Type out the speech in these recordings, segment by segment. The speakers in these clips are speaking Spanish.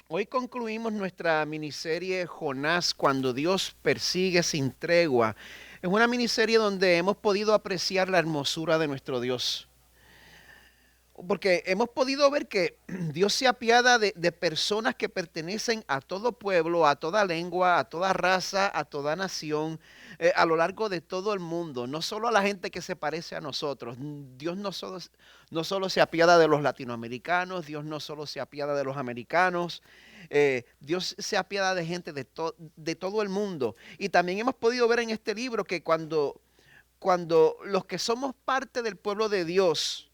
Hoy concluimos nuestra miniserie Jonás cuando Dios persigue sin tregua. Es una miniserie donde hemos podido apreciar la hermosura de nuestro Dios. Porque hemos podido ver que Dios se apiada de personas que pertenecen a todo pueblo, a toda lengua, a toda raza, a toda nación, a lo largo de todo el mundo. No solo a la gente que se parece a nosotros. Dios no solo se apiada de los latinoamericanos, Dios no solo se apiada de los americanos. Dios se apiada de gente de todo el mundo. Y también hemos podido ver en este libro que cuando los que somos parte del pueblo de Dios,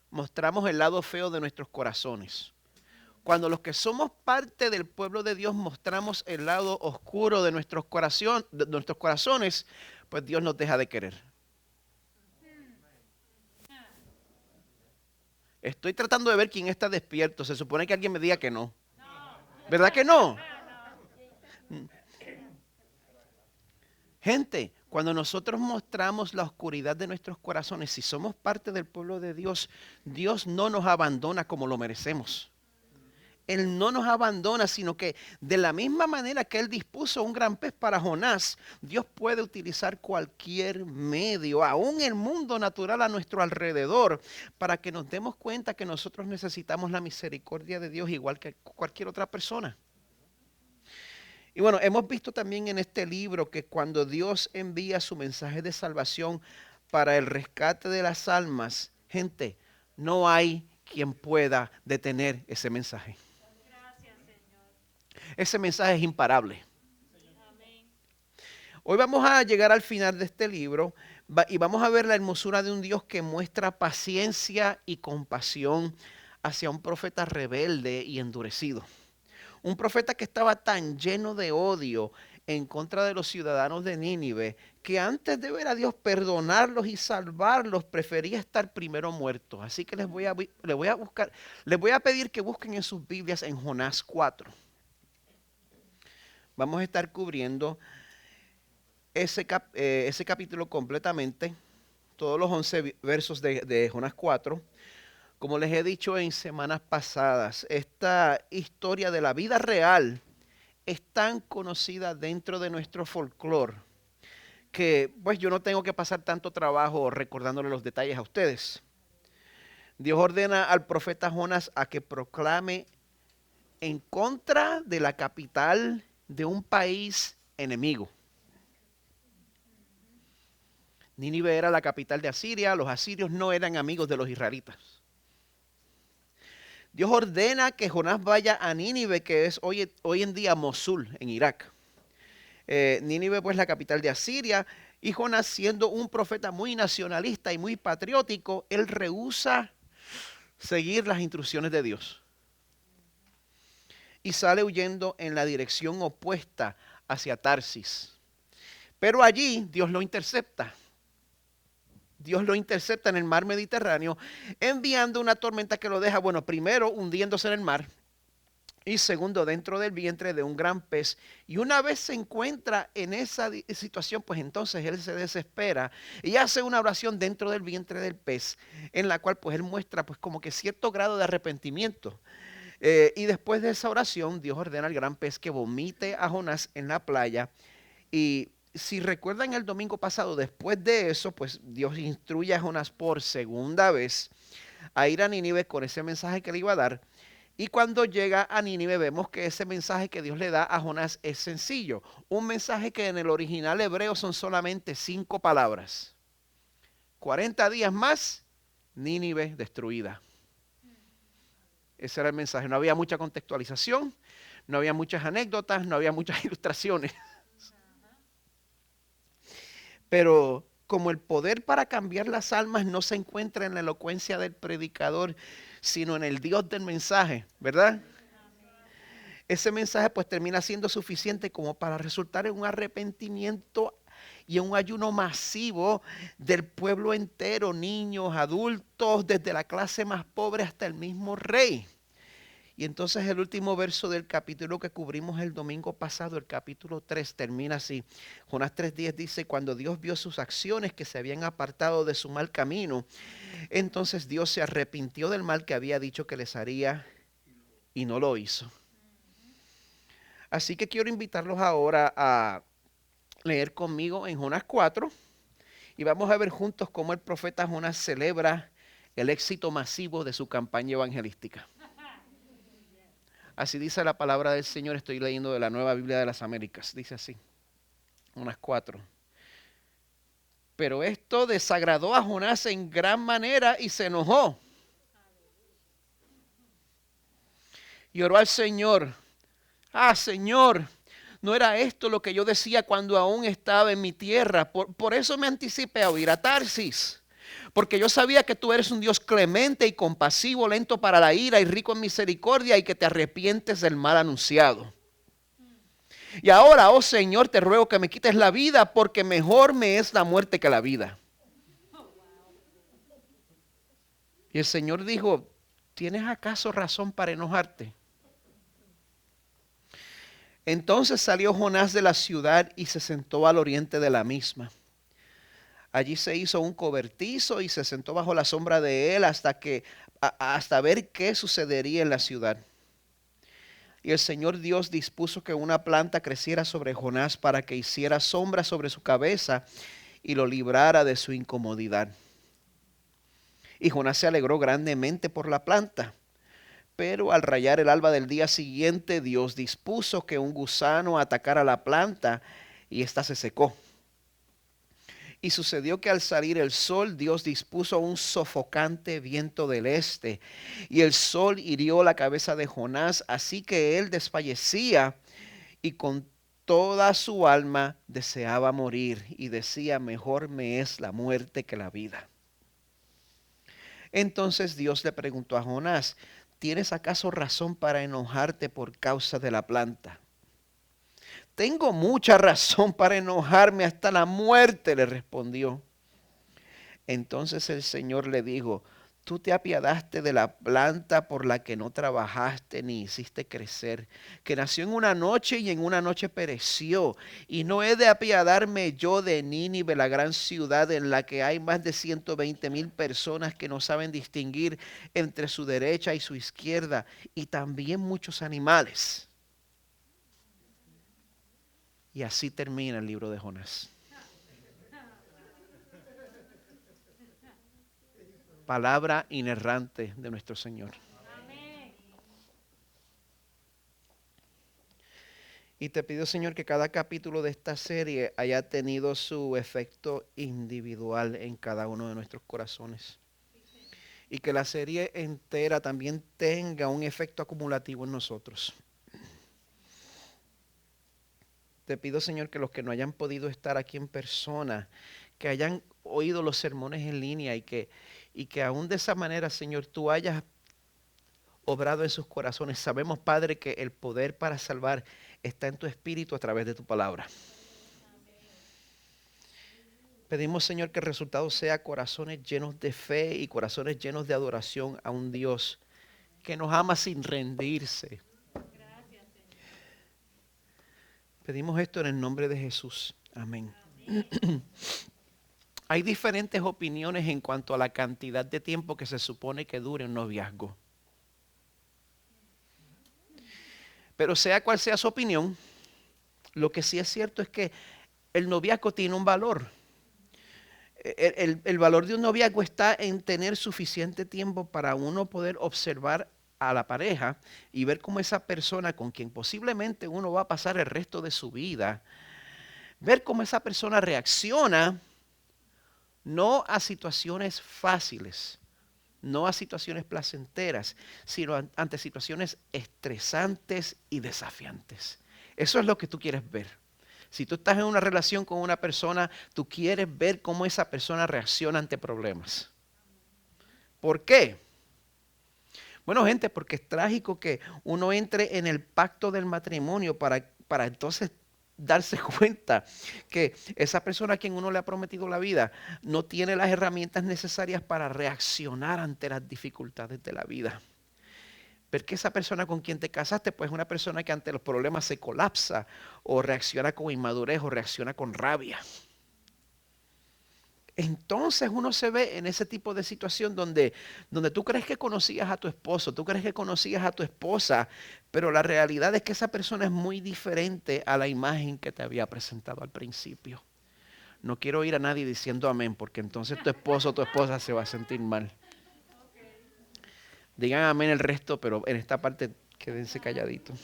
mostramos el lado feo de nuestros corazones. Cuando los que somos parte del pueblo de Dios mostramos el lado oscuro de nuestros corazones, pues Dios nos deja de querer. Estoy tratando de ver quién está despierto. Se supone que alguien me diga que no. ¿Verdad que no? Gente, cuando nosotros mostramos la oscuridad de nuestros corazones, si somos parte del pueblo de Dios, Dios no nos abandona como lo merecemos. Él no nos abandona, sino que de la misma manera que Él dispuso un gran pez para Jonás, Dios puede utilizar cualquier medio, aún el mundo natural a nuestro alrededor, para que nos demos cuenta que nosotros necesitamos la misericordia de Dios igual que cualquier otra persona. Y bueno, hemos visto también en este libro que cuando Dios envía su mensaje de salvación para el rescate de las almas, gente, no hay quien pueda detener ese mensaje. Ese mensaje es imparable. Hoy vamos a llegar al final de este libro y vamos a ver la hermosura de un Dios que muestra paciencia y compasión hacia un profeta rebelde y endurecido. Un profeta que estaba tan lleno de odio en contra de los ciudadanos de Nínive que antes de ver a Dios perdonarlos y salvarlos prefería estar primero muerto. Así que les voy a pedir que busquen en sus Biblias en Jonás 4. Vamos a estar cubriendo ese capítulo completamente, todos los 11 versos de Jonás 4. Como les he dicho en semanas pasadas, esta historia de la vida real es tan conocida dentro de nuestro folclore que pues yo no tengo que pasar tanto trabajo recordándole los detalles a ustedes. Dios ordena al profeta Jonás a que proclame en contra de la capital de un país enemigo. Nínive era la capital de Asiria, los asirios no eran amigos de los israelitas. Dios ordena que Jonás vaya a Nínive, que es hoy en día Mosul, en Irak. Nínive pues la capital de Asiria, y Jonás, siendo un profeta muy nacionalista y muy patriótico, él rehúsa seguir las instrucciones de Dios y sale huyendo en la dirección opuesta hacia Tarsis. Pero allí Dios lo intercepta. Dios lo intercepta en el mar Mediterráneo, enviando una tormenta que lo deja, bueno, primero hundiéndose en el mar y segundo dentro del vientre de un gran pez. Y una vez se encuentra en esa situación, pues entonces él se desespera y hace una oración dentro del vientre del pez, en la cual pues él muestra pues como que cierto grado de arrepentimiento. Y después de esa oración, Dios ordena al gran pez que vomite a Jonás en la playa. Y si recuerdan el domingo pasado, después de eso, pues Dios instruye a Jonás por segunda vez a ir a Nínive con ese mensaje que le iba a dar. Y cuando llega a Nínive vemos que ese mensaje que Dios le da a Jonás es sencillo. Un mensaje que en el original hebreo son solamente 5 palabras. 40 días más, Nínive destruida. Ese era el mensaje. No había mucha contextualización, no había muchas anécdotas, no había muchas ilustraciones. Pero como el poder para cambiar las almas no se encuentra en la elocuencia del predicador, sino en el Dios del mensaje, ¿verdad? Ese mensaje pues termina siendo suficiente como para resultar en un arrepentimiento y en un ayuno masivo del pueblo entero, niños, adultos, desde la clase más pobre hasta el mismo rey. Y entonces el último verso del capítulo que cubrimos el domingo pasado, el capítulo 3, termina así. Jonás 3:10 dice, cuando Dios vio sus acciones que se habían apartado de su mal camino, entonces Dios se arrepintió del mal que había dicho que les haría y no lo hizo. Así que quiero invitarlos ahora a leer conmigo en Jonás 4 y vamos a ver juntos cómo el profeta Jonás celebra el éxito masivo de su campaña evangelística. Así dice la palabra del Señor, estoy leyendo de la Nueva Biblia de las Américas, dice así, Jonás 4. Pero esto desagradó a Jonás en gran manera y se enojó. Y oró al Señor. Señor, ¿no era esto lo que yo decía cuando aún estaba en mi tierra? Por eso me anticipé a huir a Tarsis. Porque yo sabía que tú eres un Dios clemente y compasivo, lento para la ira y rico en misericordia y que te arrepientes del mal anunciado. Y ahora, oh Señor, te ruego que me quites la vida porque mejor me es la muerte que la vida. Y el Señor dijo, ¿tienes acaso razón para enojarte? Entonces salió Jonás de la ciudad y se sentó al oriente de la misma. Allí se hizo un cobertizo y se sentó bajo la sombra de él hasta ver qué sucedería en la ciudad. Y el Señor Dios dispuso que una planta creciera sobre Jonás para que hiciera sombra sobre su cabeza y lo librara de su incomodidad. Y Jonás se alegró grandemente por la planta. Pero al rayar el alba del día siguiente, Dios dispuso que un gusano atacara la planta y ésta se secó. Y sucedió que al salir el sol, Dios dispuso un sofocante viento del este, y el sol hirió la cabeza de Jonás, así que él desfallecía y con toda su alma deseaba morir, y decía, mejor me es la muerte que la vida. Entonces Dios le preguntó a Jonás, ¿tienes acaso razón para enojarte por causa de la planta? Tengo mucha razón para enojarme hasta la muerte, le respondió. Entonces el Señor le dijo, tú te apiadaste de la planta por la que no trabajaste ni hiciste crecer, que nació en una noche y en una noche pereció. Y no he de apiadarme yo de Nínive, la gran ciudad en la que hay más de 120,000 personas que no saben distinguir entre su derecha y su izquierda, y también muchos animales. Y así termina el libro de Jonás. Palabra inerrante de nuestro Señor. Y te pido, Señor, que cada capítulo de esta serie haya tenido su efecto individual en cada uno de nuestros corazones. Y que la serie entera también tenga un efecto acumulativo en nosotros. Te pido, Señor, que los que no hayan podido estar aquí en persona, que hayan oído los sermones en línea y que aún de esa manera, Señor, tú hayas obrado en sus corazones. Sabemos, Padre, que el poder para salvar está en tu espíritu a través de tu palabra. Pedimos, Señor, que el resultado sea corazones llenos de fe y corazones llenos de adoración a un Dios que nos ama sin rendirse. Pedimos esto en el nombre de Jesús. Amén. Hay diferentes opiniones en cuanto a la cantidad de tiempo que se supone que dure un noviazgo. Pero sea cual sea su opinión, lo que sí es cierto es que el noviazgo tiene un valor. El valor de un noviazgo está en tener suficiente tiempo para uno poder observar a la pareja y ver cómo esa persona con quien posiblemente uno va a pasar el resto de su vida, ver cómo esa persona reacciona no a situaciones fáciles, no a situaciones placenteras, sino ante situaciones estresantes y desafiantes. Eso es lo que tú quieres ver. Si tú estás en una relación con una persona, tú quieres ver cómo esa persona reacciona ante problemas. ¿Por qué? Bueno, gente, porque es trágico que uno entre en el pacto del matrimonio para entonces darse cuenta que esa persona a quien uno le ha prometido la vida no tiene las herramientas necesarias para reaccionar ante las dificultades de la vida. Ver que esa persona con quien te casaste pues es una persona que ante los problemas se colapsa o reacciona con inmadurez o reacciona con rabia. Entonces uno se ve en ese tipo de situación donde tú crees que conocías a tu esposo, tú crees que conocías a tu esposa, pero la realidad es que esa persona es muy diferente a la imagen que te había presentado al principio. No quiero oír a nadie diciendo amén, porque entonces tu esposo o tu esposa se va a sentir mal. Digan amén el resto, pero en esta parte quédense calladitos.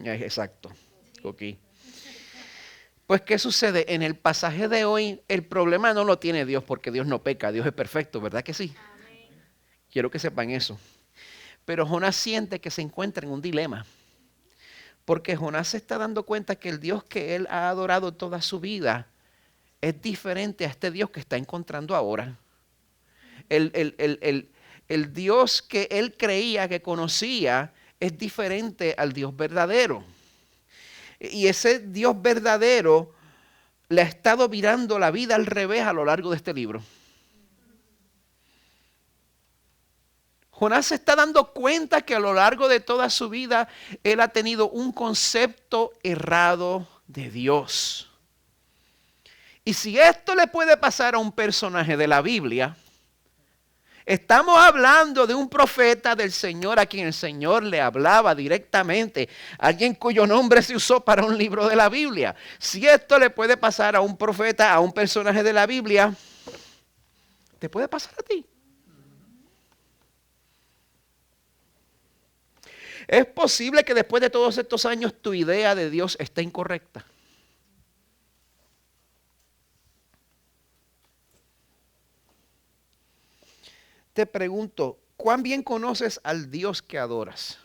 Exacto. Ok. Pues, ¿qué sucede? En el pasaje de hoy, el problema no lo tiene Dios, porque Dios no peca, Dios es perfecto, ¿verdad que sí? Amén. Quiero que sepan eso. Pero Jonás siente que se encuentra en un dilema, porque Jonás se está dando cuenta que el Dios que él ha adorado toda su vida es diferente a este Dios que está encontrando ahora. El Dios que él creía que conocía es diferente al Dios verdadero. Y ese Dios verdadero le ha estado virando la vida al revés a lo largo de este libro. Jonás se está dando cuenta que a lo largo de toda su vida él ha tenido un concepto errado de Dios. Y si esto le puede pasar a un personaje de la Biblia, estamos hablando de un profeta del Señor a quien el Señor le hablaba directamente, alguien cuyo nombre se usó para un libro de la Biblia. Si esto le puede pasar a un profeta, a un personaje de la Biblia, te puede pasar a ti. Es posible que después de todos estos años tu idea de Dios esté incorrecta. Te pregunto, ¿cuán bien conoces al Dios que adoras?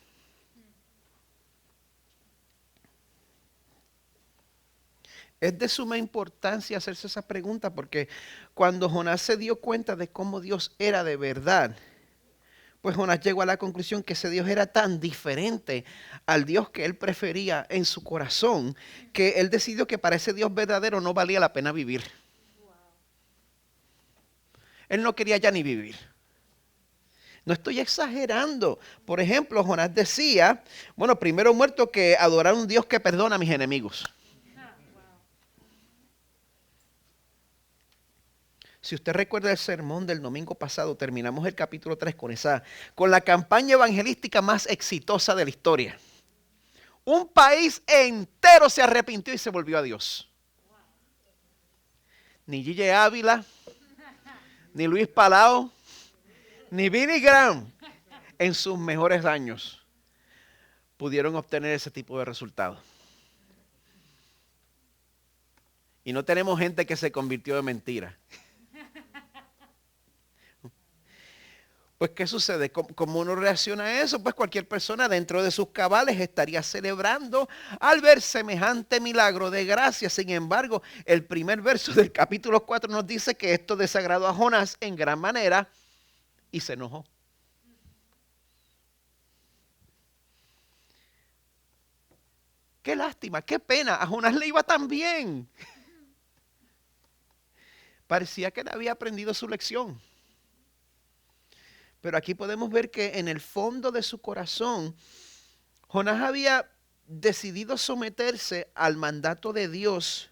Es de suma importancia hacerse esa pregunta porque cuando Jonás se dio cuenta de cómo Dios era de verdad, pues Jonás llegó a la conclusión que ese Dios era tan diferente al Dios que él prefería en su corazón, que él decidió que para ese Dios verdadero no valía la pena vivir. Él no quería ya ni vivir. No estoy exagerando. Por ejemplo, Jonás decía, bueno, primero muerto que adorar a un Dios que perdona a mis enemigos. Si usted recuerda el sermón del domingo pasado, terminamos el capítulo 3 con la campaña evangelística más exitosa de la historia. Un país entero se arrepintió y se volvió a Dios. Ni Gille Ávila, ni Luis Palau, ni Billy Graham en sus mejores años pudieron obtener ese tipo de resultados. Y no tenemos gente que se convirtió de mentira. Pues, ¿qué sucede? ¿Cómo uno reacciona a eso? Pues cualquier persona dentro de sus cabales estaría celebrando al ver semejante milagro de gracia. Sin embargo, el primer verso del capítulo 4 nos dice que esto desagradó a Jonás en gran manera y se enojó. Qué lástima, qué pena. A Jonás le iba tan bien. Parecía que él había aprendido su lección. Pero aquí podemos ver que en el fondo de su corazón, Jonás había decidido someterse al mandato de Dios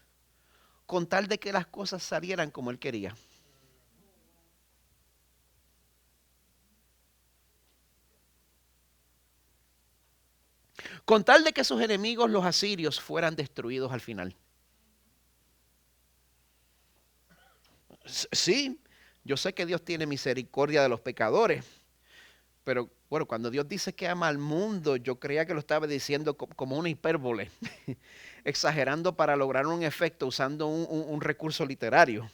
con tal de que las cosas salieran como él quería. Con tal de que sus enemigos, los asirios, fueran destruidos al final. Sí, yo sé que Dios tiene misericordia de los pecadores, pero bueno, cuando Dios dice que ama al mundo, yo creía que lo estaba diciendo como una hipérbole, exagerando para lograr un efecto usando un recurso literario.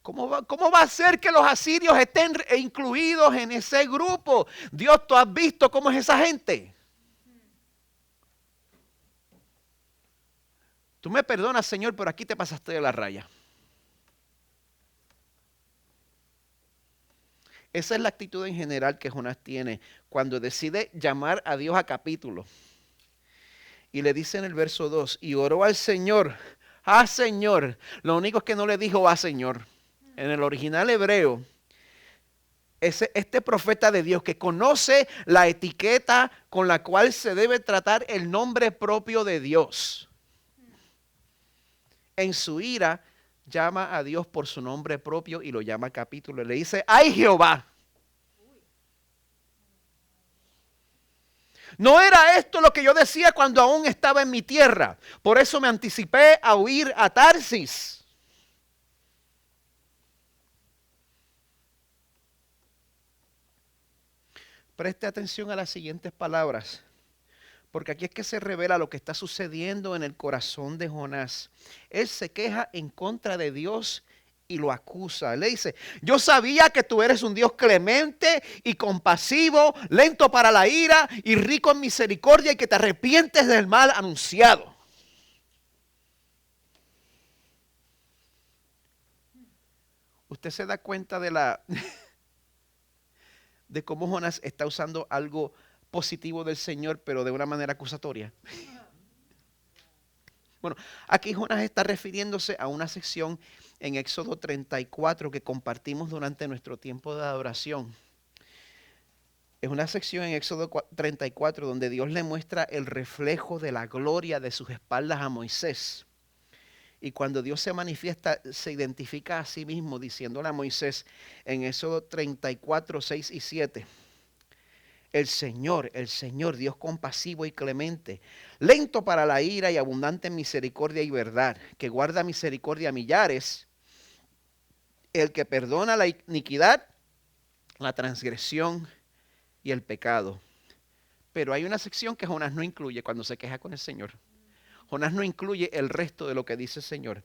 ¿Cómo va a ser que los asirios estén incluidos en ese grupo? Dios, ¿tú has visto cómo es esa gente? Tú me perdonas, Señor, pero aquí te pasaste de la raya. Esa es la actitud en general que Jonás tiene cuando decide llamar a Dios a capítulo. Y le dice en el verso 2, y oró al Señor, Señor. Lo único es que no le dijo Señor. En el original hebreo, este profeta de Dios que conoce la etiqueta con la cual se debe tratar el nombre propio de Dios, en su ira llama a Dios por su nombre propio y lo llama capítulo. Le dice, ¡ay Jehová! No era esto lo que yo decía cuando aún estaba en mi tierra. Por eso me anticipé a huir a Tarsis. Preste atención a las siguientes palabras, porque aquí es que se revela lo que está sucediendo en el corazón de Jonás. Él se queja en contra de Dios y lo acusa. Le dice, yo sabía que tú eres un Dios clemente y compasivo, lento para la ira y rico en misericordia y que te arrepientes del mal anunciado. Usted se da cuenta de cómo Jonás está usando algo positivo del Señor, pero de una manera acusatoria. Bueno, aquí Jonás está refiriéndose a una sección en Éxodo 34 que compartimos durante nuestro tiempo de adoración. Es una sección en Éxodo 34 donde Dios le muestra el reflejo de la gloria de sus espaldas a Moisés. Y cuando Dios se manifiesta, se identifica a sí mismo diciéndole a Moisés en Éxodo 34, 6 y 7. El Señor, Dios compasivo y clemente, lento para la ira y abundante en misericordia y verdad, que guarda misericordia a millares, el que perdona la iniquidad, la transgresión y el pecado. Pero hay una sección que Jonás no incluye cuando se queja con el Señor. Jonás no incluye el resto de lo que dice el Señor.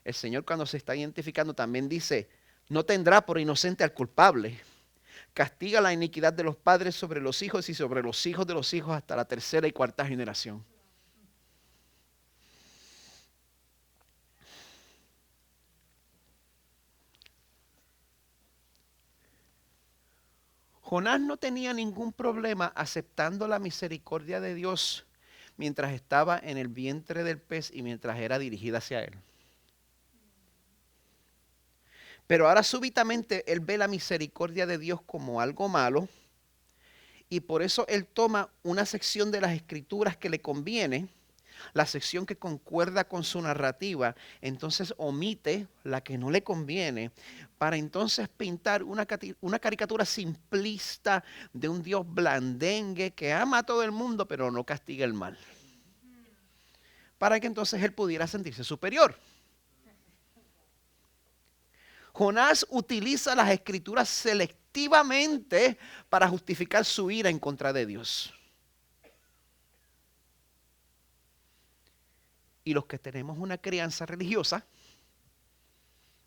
El Señor, cuando se está identificando, también dice, no tendrá por inocente al culpable. Castiga la iniquidad de los padres sobre los hijos y sobre los hijos de los hijos hasta la tercera y cuarta generación. Jonás no tenía ningún problema aceptando la misericordia de Dios mientras estaba en el vientre del pez y mientras era dirigida hacia él. Pero ahora súbitamente él ve la misericordia de Dios como algo malo y por eso él toma una sección de las escrituras que le conviene, la sección que concuerda con su narrativa, entonces omite la que no le conviene para entonces pintar una caricatura simplista de un Dios blandengue que ama a todo el mundo pero no castiga el mal. Para que entonces él pudiera sentirse superior. Jonás utiliza las escrituras selectivamente para justificar su ira en contra de Dios. Y los que tenemos una crianza religiosa,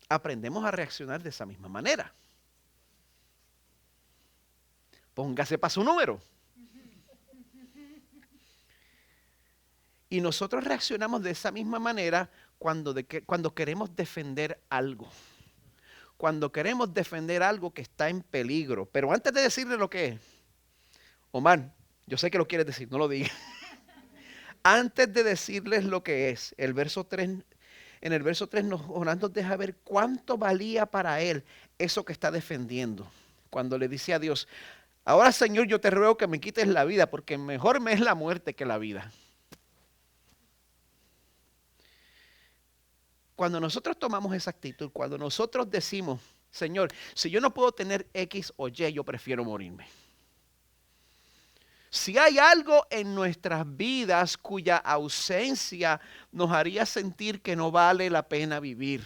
aprendemos a reaccionar de esa misma manera. Póngase para su número. Y nosotros reaccionamos de esa misma manera cuando queremos defender algo. Cuando queremos defender algo que está en peligro. Pero antes de decirle lo que es, Omar, yo sé que lo quieres decir, no lo digas. Antes de decirles lo que es, en el verso 3 Jonás nos deja ver cuánto valía para él eso que está defendiendo. Cuando le dice a Dios, ahora Señor, yo te ruego que me quites la vida, porque mejor me es la muerte que la vida. Cuando nosotros tomamos esa actitud, cuando nosotros decimos, Señor, si yo no puedo tener X o Y, yo prefiero morirme. Si hay algo en nuestras vidas cuya ausencia nos haría sentir que no vale la pena vivir.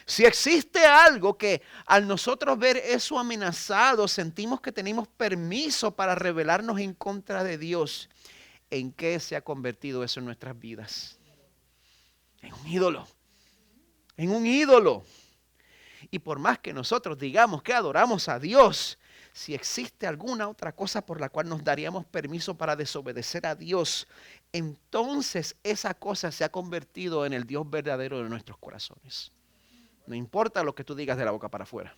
Si existe algo que al nosotros ver eso amenazado, sentimos que tenemos permiso para rebelarnos en contra de Dios, ¿en qué se ha convertido eso en nuestras vidas? En un ídolo. En un ídolo. Y por más que nosotros digamos que adoramos a Dios, si existe alguna otra cosa por la cual nos daríamos permiso para desobedecer a Dios, entonces esa cosa se ha convertido en el Dios verdadero de nuestros corazones. No importa lo que tú digas de la boca para afuera.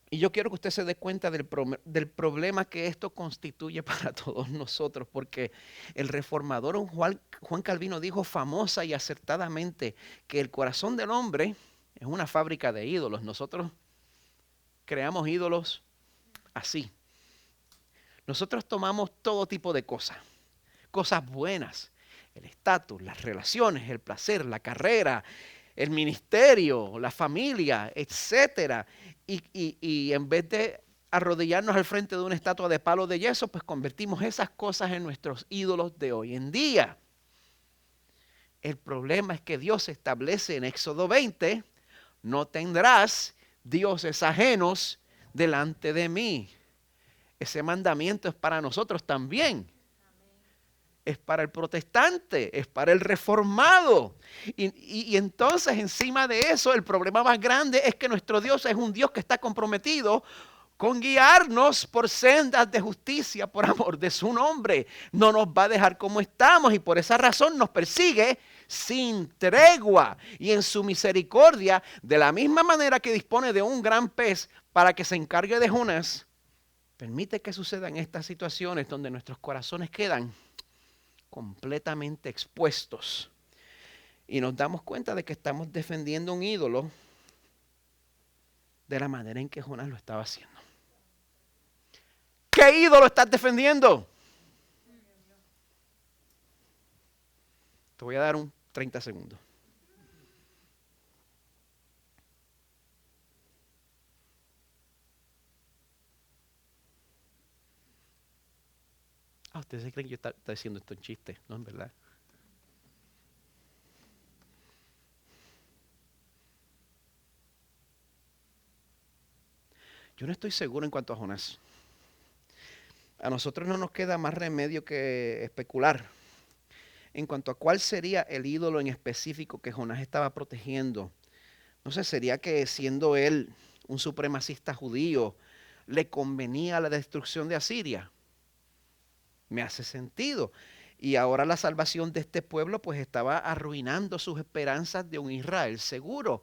Y yo quiero que usted se dé cuenta del problema que esto constituye para todos nosotros, porque el reformador Juan Calvino dijo famosa y acertadamente que el corazón del hombre es una fábrica de ídolos. Nosotros creamos ídolos así. Nosotros tomamos todo tipo de cosas buenas, el estatus, las relaciones, el placer, la carrera, el ministerio, la familia, etcétera. Y en vez de arrodillarnos al frente de una estatua de palo de yeso, pues convertimos esas cosas en nuestros ídolos de hoy en día. El problema es que Dios establece en Éxodo 20, no tendrás dioses ajenos delante de mí. Ese mandamiento es para nosotros también. Es para el protestante, es para el reformado. Y entonces encima de eso, el problema más grande es que nuestro Dios es un Dios que está comprometido con guiarnos por sendas de justicia, por amor de su nombre. No nos va a dejar como estamos y por esa razón nos persigue sin tregua. Y en su misericordia, de la misma manera que dispone de un gran pez para que se encargue de Jonás, permite que sucedan estas situaciones donde nuestros corazones quedan completamente expuestos y nos damos cuenta de que estamos defendiendo un ídolo de la manera en que Jonás lo estaba haciendo. ¿Qué ídolo estás defendiendo? Te voy a dar un 30 segundos. Ustedes creen que yo estoy diciendo esto en chiste, ¿no? En verdad. Yo no estoy seguro en cuanto a Jonás. A nosotros no nos queda más remedio que especular en cuanto a cuál sería el ídolo en específico que Jonás estaba protegiendo. No sé, sería que siendo él un supremacista judío, le convenía la destrucción de Asiria. Me hace sentido. Y ahora la salvación de este pueblo pues estaba arruinando sus esperanzas de un Israel seguro.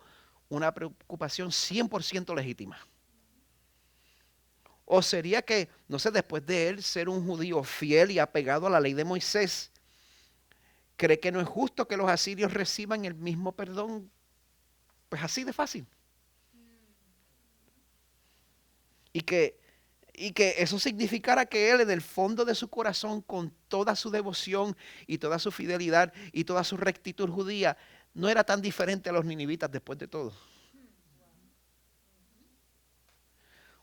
Una preocupación 100% legítima. O sería que, no sé, después de él ser un judío fiel y apegado a la ley de Moisés, cree que no es justo que los asirios reciban el mismo perdón, pues así de fácil. Y que eso significara que él en el fondo de su corazón, con toda su devoción y toda su fidelidad y toda su rectitud judía, no era tan diferente a los ninivitas después de todo.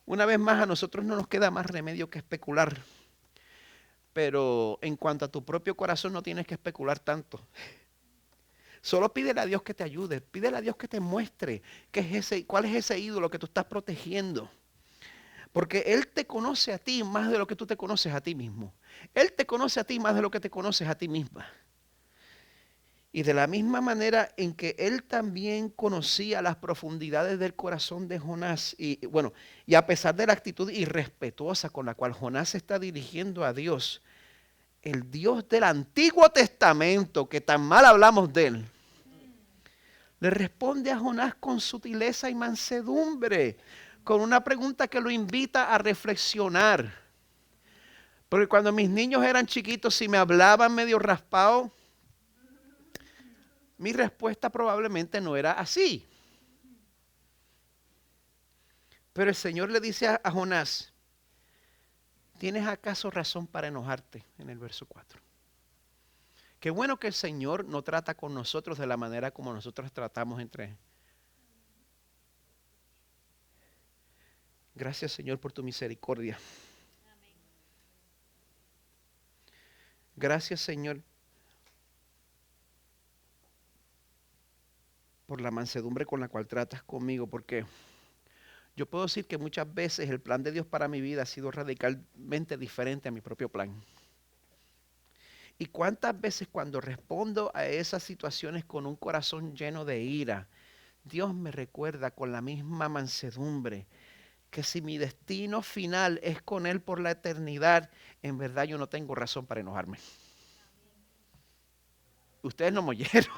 Una vez más, a nosotros no nos queda más remedio que especular. Pero en cuanto a tu propio corazón no tienes que especular tanto. Solo pídele a Dios que te ayude, pídele a Dios que te muestre cuál es ese ídolo que tú estás protegiendo. Porque Él te conoce a ti más de lo que tú te conoces a ti mismo. Él te conoce a ti más de lo que te conoces a ti misma. Y de la misma manera en que Él también conocía las profundidades del corazón de Jonás. Y bueno, y a pesar de la actitud irrespetuosa con la cual Jonás se está dirigiendo a Dios, el Dios del Antiguo Testamento, que tan mal hablamos de Él, le responde a Jonás con sutileza y mansedumbre, con una pregunta que lo invita a reflexionar. Porque cuando mis niños eran chiquitos, si me hablaban medio raspado, mi respuesta probablemente no era así. Pero el Señor le dice a Jonás, ¿tienes acaso razón para enojarte? En el verso 4. Qué bueno que el Señor no trata con nosotros de la manera como nosotros tratamos entre. Gracias, Señor, por tu misericordia. Gracias, Señor, por la mansedumbre con la cual tratas conmigo, porque yo puedo decir que muchas veces el plan de Dios para mi vida ha sido radicalmente diferente a mi propio plan. Y cuántas veces cuando respondo a esas situaciones con un corazón lleno de ira, Dios me recuerda con la misma mansedumbre que si mi destino final es con Él por la eternidad, en verdad yo no tengo razón para enojarme. Ustedes no me oyeron.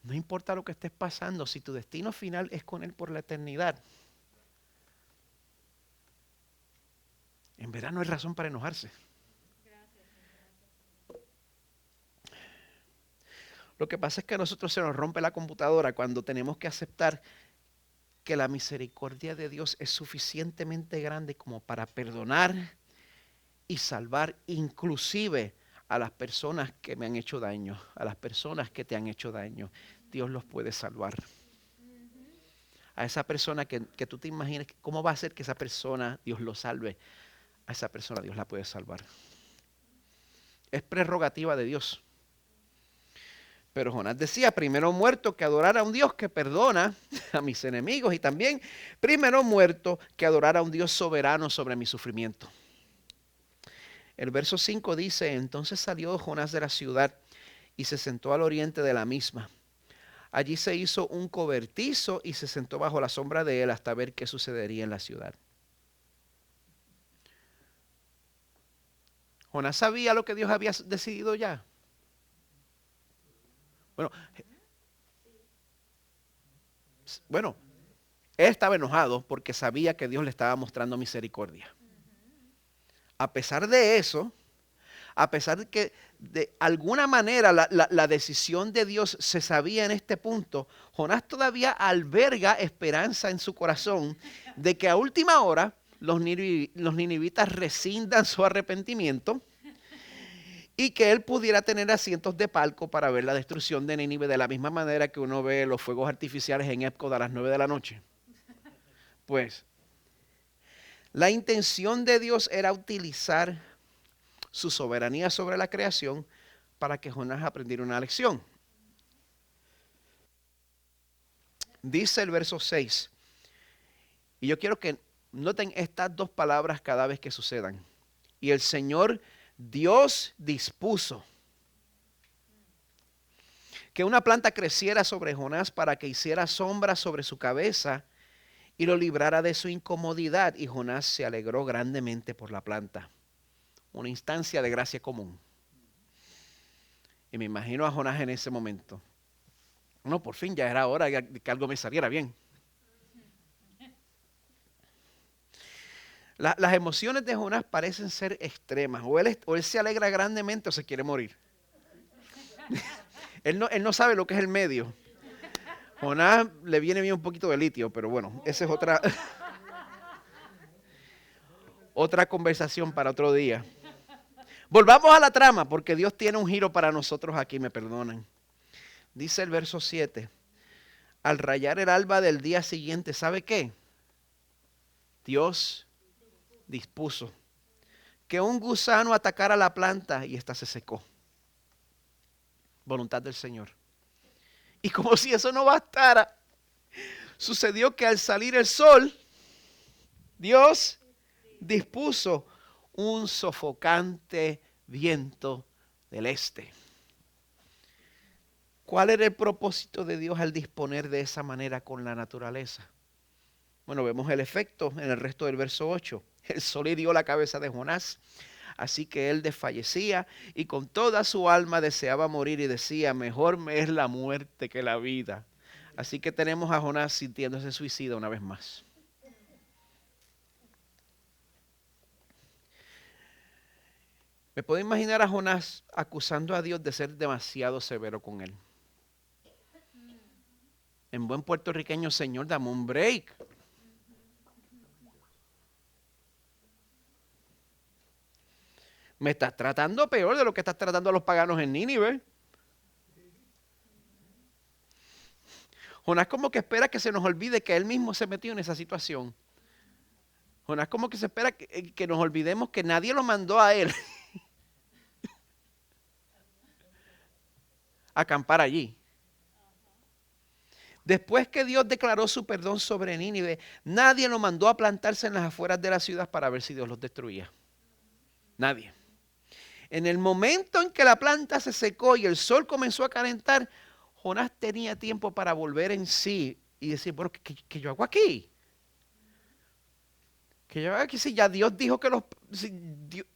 No importa lo que estés pasando, si tu destino final es con Él por la eternidad, en verdad no hay razón para enojarse. Lo que pasa es que a nosotros se nos rompe la computadora cuando tenemos que aceptar que la misericordia de Dios es suficientemente grande como para perdonar y salvar inclusive a las personas que me han hecho daño, a las personas que te han hecho daño. Dios los puede salvar. A esa persona que tú te imaginas, ¿cómo va a ser que esa persona Dios lo salve? A esa persona Dios la puede salvar. Es prerrogativa de Dios. Pero Jonás decía, primero muerto que adorar a un Dios que perdona a mis enemigos, y también primero muerto que adorar a un Dios soberano sobre mi sufrimiento. El verso 5 dice, entonces salió Jonás de la ciudad y se sentó al oriente de la misma. Allí se hizo un cobertizo y se sentó bajo la sombra de él hasta ver qué sucedería en la ciudad. Jonás sabía lo que Dios había decidido ya. Bueno, él estaba enojado porque sabía que Dios le estaba mostrando misericordia. A pesar de eso, a pesar de que de alguna manera la decisión de Dios se sabía en este punto, Jonás todavía alberga esperanza en su corazón de que a última hora los ninivitas rescindan su arrepentimiento y que él pudiera tener asientos de palco para ver la destrucción de Nínive de la misma manera que uno ve los fuegos artificiales en Epcot a las 9 de la noche. Pues, la intención de Dios era utilizar su soberanía sobre la creación para que Jonás aprendiera una lección. Dice el verso 6, y yo quiero que noten estas dos palabras cada vez que sucedan. Y el Señor Dios dispuso que una planta creciera sobre Jonás para que hiciera sombra sobre su cabeza y lo librara de su incomodidad. Y Jonás se alegró grandemente por la planta. Una instancia de gracia común. Y me imagino a Jonás en ese momento. No, por fin ya era hora de que algo me saliera bien. Las emociones de Jonás parecen ser extremas. O él se alegra grandemente o se quiere morir. Él no sabe lo que es el medio. Jonás le viene bien un poquito de litio, pero bueno, esa es otra conversación para otro día. Volvamos a la trama, porque Dios tiene un giro para nosotros aquí, me perdonan. Dice el verso 7, al rayar el alba del día siguiente, ¿sabe qué? Dios dispuso que un gusano atacara la planta y ésta se secó. Voluntad del Señor. Y como si eso no bastara, sucedió que al salir el sol, Dios dispuso un sofocante viento del este. ¿Cuál era el propósito de Dios al disponer de esa manera con la naturaleza? Bueno, vemos el efecto en el resto del verso 8. El sol hirió la cabeza de Jonás, así que él desfallecía y con toda su alma deseaba morir y decía, mejor me es la muerte que la vida. Así que tenemos a Jonás sintiéndose suicida una vez más. Me puedo imaginar a Jonás acusando a Dios de ser demasiado severo con él. En buen puertorriqueño, Señor, dame un break. Me estás tratando peor de lo que estás tratando a los paganos en Nínive. Jonás como que espera que se nos olvide que él mismo se metió en esa situación. Jonás como que se espera que nos olvidemos que nadie lo mandó a él a acampar allí. Después que Dios declaró su perdón sobre Nínive, nadie lo mandó a plantarse en las afueras de la ciudad para ver si Dios los destruía. Nadie. En el momento en que la planta se secó y el sol comenzó a calentar, Jonás tenía tiempo para volver en sí y decir, bueno, ¿qué yo hago aquí? ¿Qué yo hago aquí? Si ya Dios dijo que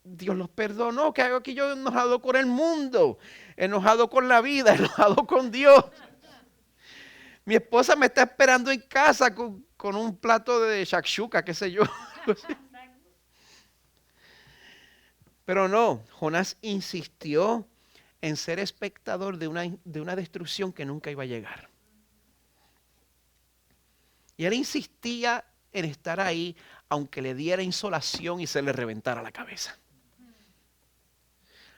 Dios los perdonó, ¿qué hago aquí yo enojado con el mundo? Enojado con la vida, enojado con Dios. Mi esposa me está esperando en casa con un plato de shakshuka, qué sé yo. Pero no, Jonás insistió en ser espectador de una destrucción que nunca iba a llegar. Y él insistía en estar ahí, aunque le diera insolación y se le reventara la cabeza.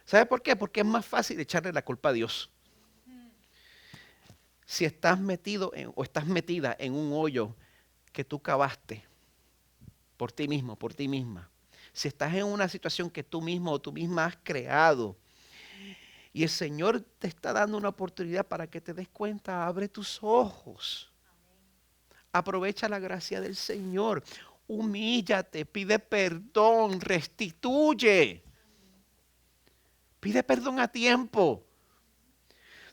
¿Sabe por qué? Porque es más fácil echarle la culpa a Dios. Si estás metido o estás metida en un hoyo que tú cavaste por ti mismo, por ti misma. Si estás en una situación que tú mismo o tú misma has creado y el Señor te está dando una oportunidad para que te des cuenta, abre tus ojos. Aprovecha la gracia del Señor. Humíllate, pide perdón, restituye. Pide perdón a tiempo.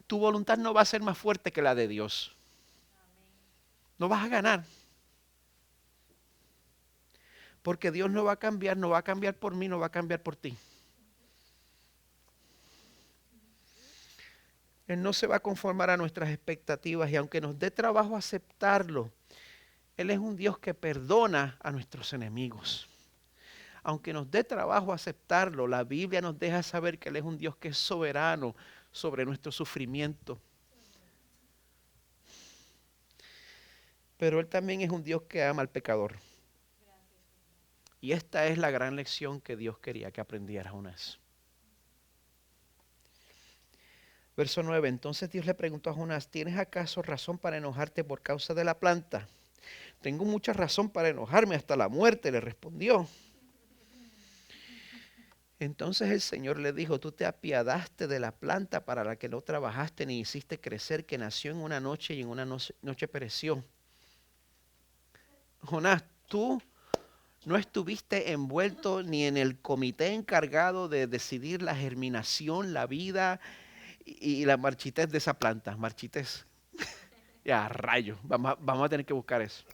Tu voluntad no va a ser más fuerte que la de Dios. No vas a ganar. Porque Dios no va a cambiar por mí, no va a cambiar por ti. Él no se va a conformar a nuestras expectativas y aunque nos dé trabajo aceptarlo, Él es un Dios que perdona a nuestros enemigos. Aunque nos dé trabajo aceptarlo, la Biblia nos deja saber que Él es un Dios que es soberano sobre nuestro sufrimiento. Pero Él también es un Dios que ama al pecador. Y esta es la gran lección que Dios quería que aprendieras una vez. Verso 9. Entonces Dios le preguntó a Jonás, ¿tienes acaso razón para enojarte por causa de la planta? Tengo mucha razón para enojarme hasta la muerte, le respondió. Entonces el Señor le dijo, tú te apiadaste de la planta para la que no trabajaste ni hiciste crecer, que nació en una noche y en una noche pereció. Jonás, tú no estuviste envuelto ni en el comité encargado de decidir la germinación, la vida y la marchitez de esa planta. Marchitez. Ya, rayo. Vamos a tener que buscar eso.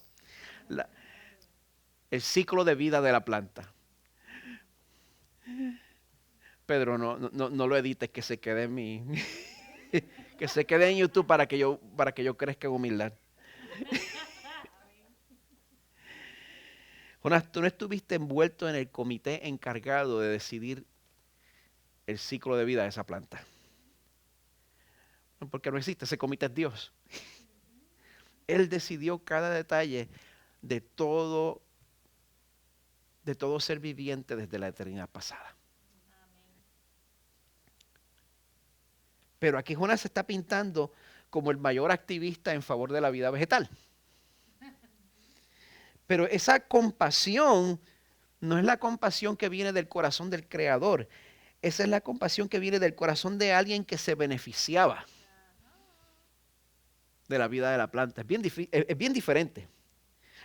La- el ciclo de vida de la planta. Pedro, no lo edites, que se quede en mi, que se quede en YouTube para que yo crezca en humildad. Jonás, tú no estuviste envuelto en el comité encargado de decidir el ciclo de vida de esa planta. Porque no existe, ese comité es Dios. Él decidió cada detalle de todo, de todo ser viviente desde la eternidad pasada. Pero aquí Jonás se está pintando como el mayor activista en favor de la vida vegetal. Pero esa compasión no es la compasión que viene del corazón del Creador. Esa es la compasión que viene del corazón de alguien que se beneficiaba de la vida de la planta. Es bien diferente.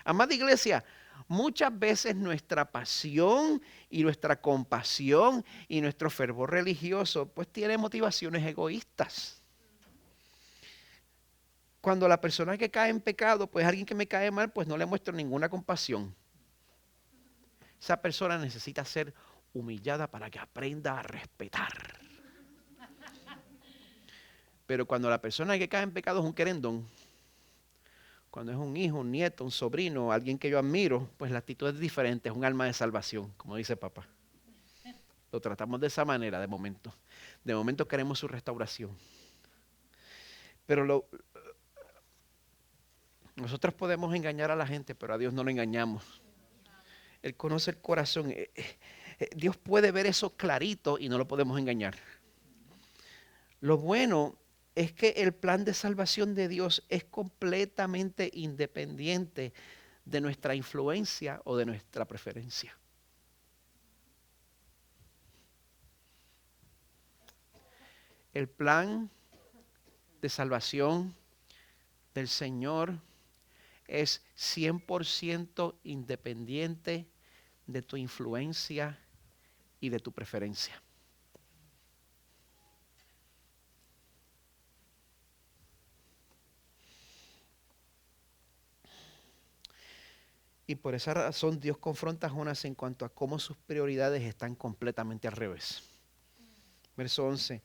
Amada iglesia, muchas veces nuestra pasión y nuestra compasión y nuestro fervor religioso pues tiene motivaciones egoístas. Cuando la persona que cae en pecado, pues alguien que me cae mal, pues no le muestro ninguna compasión. Esa persona necesita ser humillada para que aprenda a respetar. Pero cuando la persona que cae en pecado es un querendón, cuando es un hijo, un nieto, un sobrino, alguien que yo admiro, pues la actitud es diferente, es un alma de salvación, como dice papá. Lo tratamos de esa manera de momento. De momento queremos su restauración. Pero nosotros podemos engañar a la gente, pero a Dios no lo engañamos. Él conoce el corazón. Dios puede ver eso clarito y no lo podemos engañar. Lo bueno es que el plan de salvación de Dios es completamente independiente de nuestra influencia o de nuestra preferencia. El plan de salvación del Señor es 100% independiente de tu influencia y de tu preferencia. Y por esa razón Dios confronta a Jonás en cuanto a cómo sus prioridades están completamente al revés. Verso 11.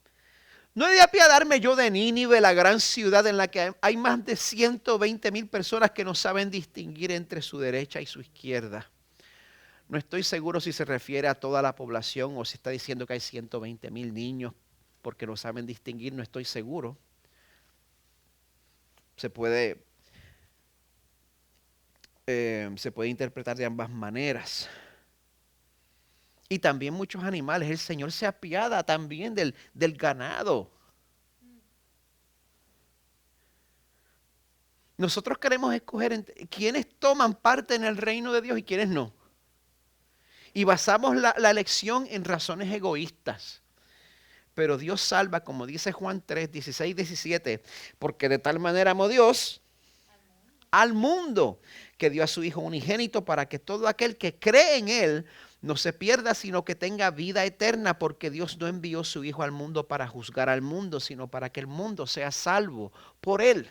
¿No he de apiadarme yo de Nínive, la gran ciudad en la que hay más de 120,000 personas que no saben distinguir entre su derecha y su izquierda? No estoy seguro si se refiere a toda la población o si está diciendo que hay 120,000 niños porque no saben distinguir, no estoy seguro. Se puede interpretar de ambas maneras. Y también muchos animales. El Señor se apiada también del ganado. Nosotros queremos escoger quiénes toman parte en el reino de Dios y quiénes no. Y basamos la elección en razones egoístas. Pero Dios salva, como dice Juan 3, 16, 17, porque de tal manera amó Dios al mundo, que dio a su Hijo unigénito para que todo aquel que cree en Él no se pierda, sino que tenga vida eterna, porque Dios no envió su Hijo al mundo para juzgar al mundo, sino para que el mundo sea salvo por Él.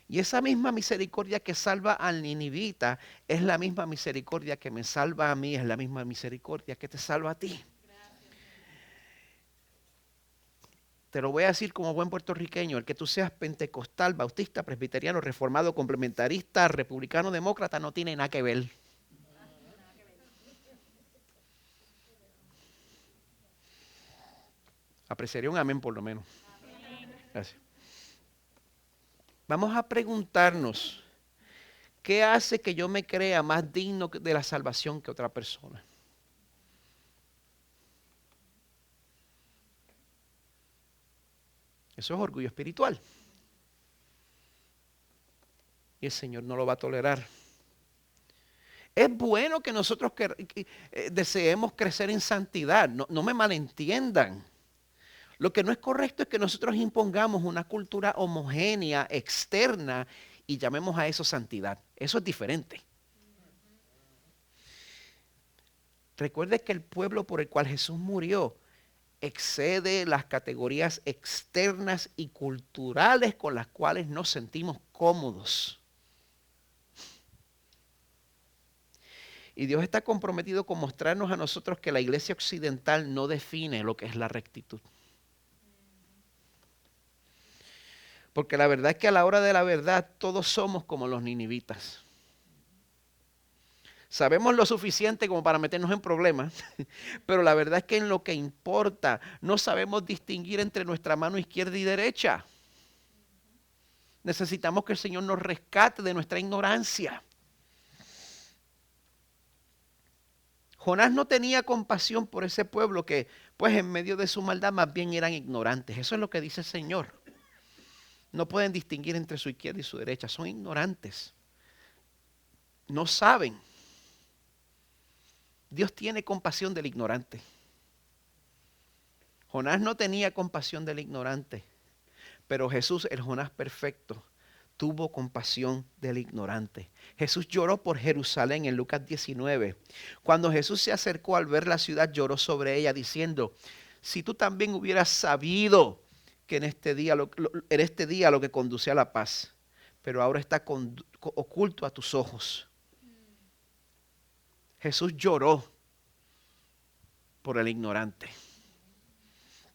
Y esa misma misericordia que salva al ninivita es la misma misericordia que me salva a mí, es la misma misericordia que te salva a ti. Te lo voy a decir como buen puertorriqueño, el que tú seas pentecostal, bautista, presbiteriano, reformado, complementarista, republicano, demócrata, no tiene nada que ver. Apreciaría un amén por lo menos. Gracias. Vamos a preguntarnos, ¿qué hace que yo me crea más digno de la salvación que otra persona? Eso es orgullo espiritual. Y el Señor no lo va a tolerar. Es bueno que nosotros deseemos crecer en santidad. No me malentiendan. Lo que no es correcto es que nosotros impongamos una cultura homogénea, externa, y llamemos a eso santidad. Eso es diferente. Recuerde que el pueblo por el cual Jesús murió excede las categorías externas y culturales con las cuales nos sentimos cómodos. Y Dios está comprometido con mostrarnos a nosotros que la iglesia occidental no define lo que es la rectitud. Porque la verdad es que a la hora de la verdad todos somos como los ninivitas. Sabemos lo suficiente como para meternos en problemas, pero la verdad es que en lo que importa no sabemos distinguir entre nuestra mano izquierda y derecha. Necesitamos que el Señor nos rescate de nuestra ignorancia. Jonás no tenía compasión por ese pueblo que, pues en medio de su maldad, más bien eran ignorantes. Eso es lo que dice el Señor. No pueden distinguir entre su izquierda y su derecha. Son ignorantes. No saben. Dios tiene compasión del ignorante. Jonás no tenía compasión del ignorante. Pero Jesús, el Jonás perfecto, tuvo compasión del ignorante. Jesús lloró por Jerusalén en Lucas 19. Cuando Jesús se acercó al ver la ciudad, lloró sobre ella diciendo, si tú también hubieras sabido que en este día lo que conduce a la paz, pero ahora está oculto a tus ojos. Jesús lloró por el ignorante.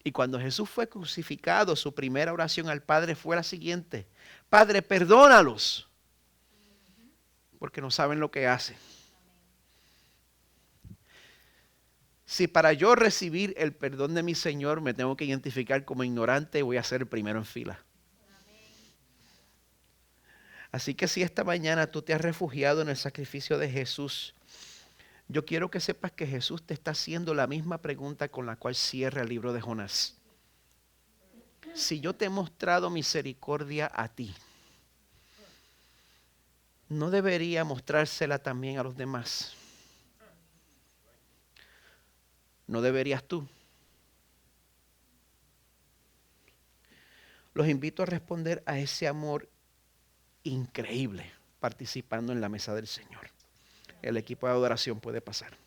Y cuando Jesús fue crucificado, su primera oración al Padre fue la siguiente: Padre, perdónalos, porque no saben lo que hacen. Si para yo recibir el perdón de mi Señor me tengo que identificar como ignorante, voy a ser el primero en fila. Así que si esta mañana tú te has refugiado en el sacrificio de Jesús, yo quiero que sepas que Jesús te está haciendo la misma pregunta con la cual cierra el libro de Jonás. Si yo te he mostrado misericordia a ti, ¿no debería mostrársela también a los demás? ¿No deberías tú? Los invito a responder a ese amor increíble participando en la mesa del Señor. El equipo de adoración puede pasar.